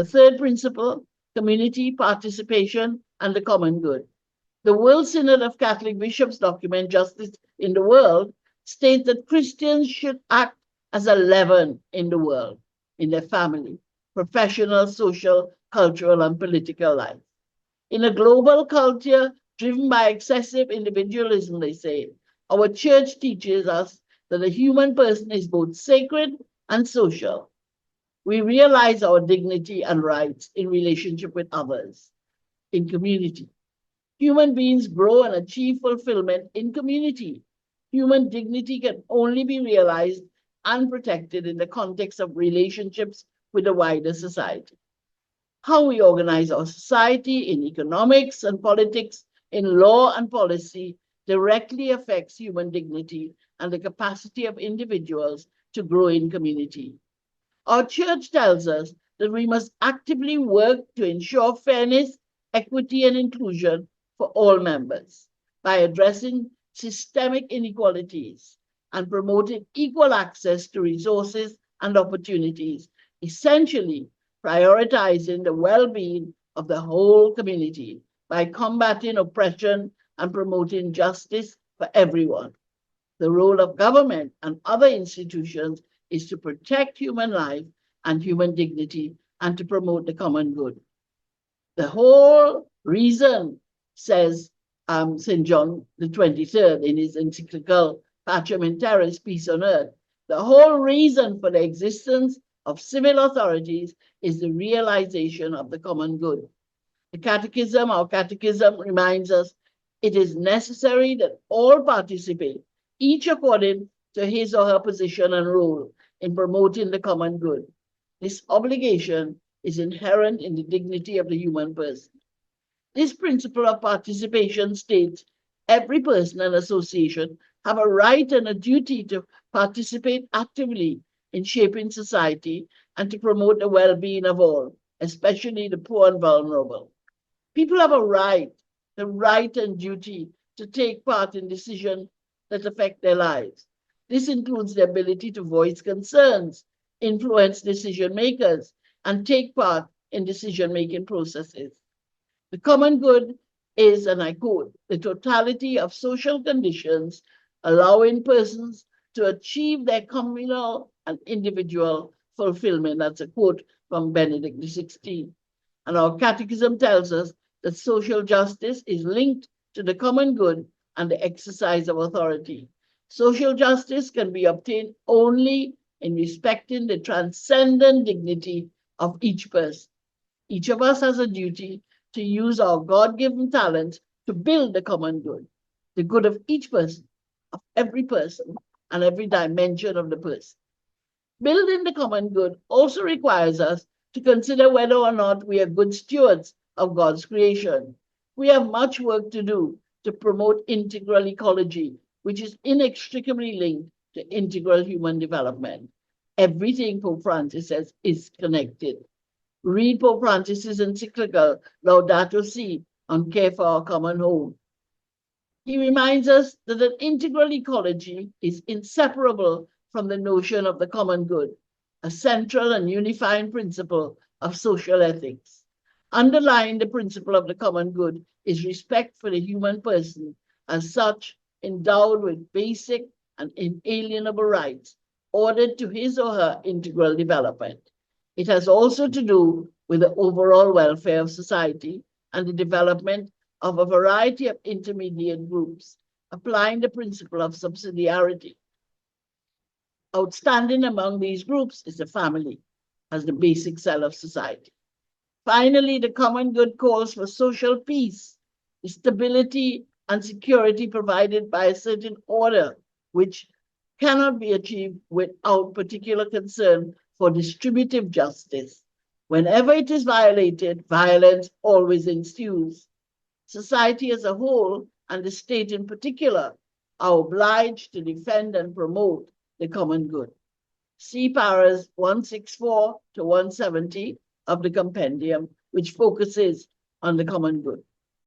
The third principle, community participation and the common good. The World Synod of Catholic Bishops document Justice in the World states that Christians should act as a leaven in the world, in their family, professional, social, cultural, and political life. In a global culture driven by excessive individualism, they say, our church teaches us that the human person is both sacred and social. We realize our dignity and rights in relationship with others, in community. Human beings grow and achieve fulfillment in community. Human dignity can only be realized and protected in the context of relationships with the wider society. How we organize our society in economics and politics, in law and policy, directly affects human dignity and the capacity of individuals to grow in community. Our church tells us that we must actively work to ensure fairness, equity, and inclusion for all members by addressing systemic inequalities and promoting equal access to resources and opportunities, essentially prioritizing the well-being of the whole community by combating oppression and promoting justice for everyone. The role of government and other institutions is to protect human life and human dignity and to promote the common good. The whole reason, says St. John the 23rd in his encyclical Pacem in Terris, Peace on Earth, the whole reason for the existence of civil authorities is the realization of the common good. Our catechism reminds us it is necessary that all participate, each according to his or her position and role in promoting the common good. This obligation is inherent in the dignity of the human person. This principle of participation states every person and association have a right and a duty to participate actively in shaping society and to promote the well-being of all, especially the poor and vulnerable. People have a right, the right and duty to take part in decisions that affect their lives. This includes the ability to voice concerns, influence decision makers, and take part in decision-making processes. The common good is, and I quote, the totality of social conditions allowing persons to achieve their communal and individual fulfillment. That's a quote from Benedict XVI. And our catechism tells us that social justice is linked to the common good and the exercise of authority. Social justice can be obtained only in respecting the transcendent dignity of each person. Each of us has a duty to use our God-given talents to build the common good, the good of each person, of every person, and every dimension of the person. Building the common good also requires us to consider whether or not we are good stewards of God's creation. We have much work to do to promote integral ecology, which is inextricably linked to integral human development. Everything, Pope Francis says, is connected. Read Pope Francis's encyclical Laudato Si on care for our common home. He reminds us that an integral ecology is inseparable from the notion of the common good, a central and unifying principle of social ethics. Underlying the principle of the common good is respect for the human person as such, endowed with basic and inalienable rights, ordered to his or her integral development. It has also to do with the overall welfare of society and the development of a variety of intermediate groups, applying the principle of subsidiarity. Outstanding among these groups is the family as the basic cell of society. Finally, the common good calls for social peace, the stability and security provided by a certain order, which cannot be achieved without particular concern for distributive justice. Whenever it is violated, violence always ensues. Society as a whole, and the state in particular, are obliged to defend and promote the common good. See paras 164 to 170 of the compendium, which focuses on the common good.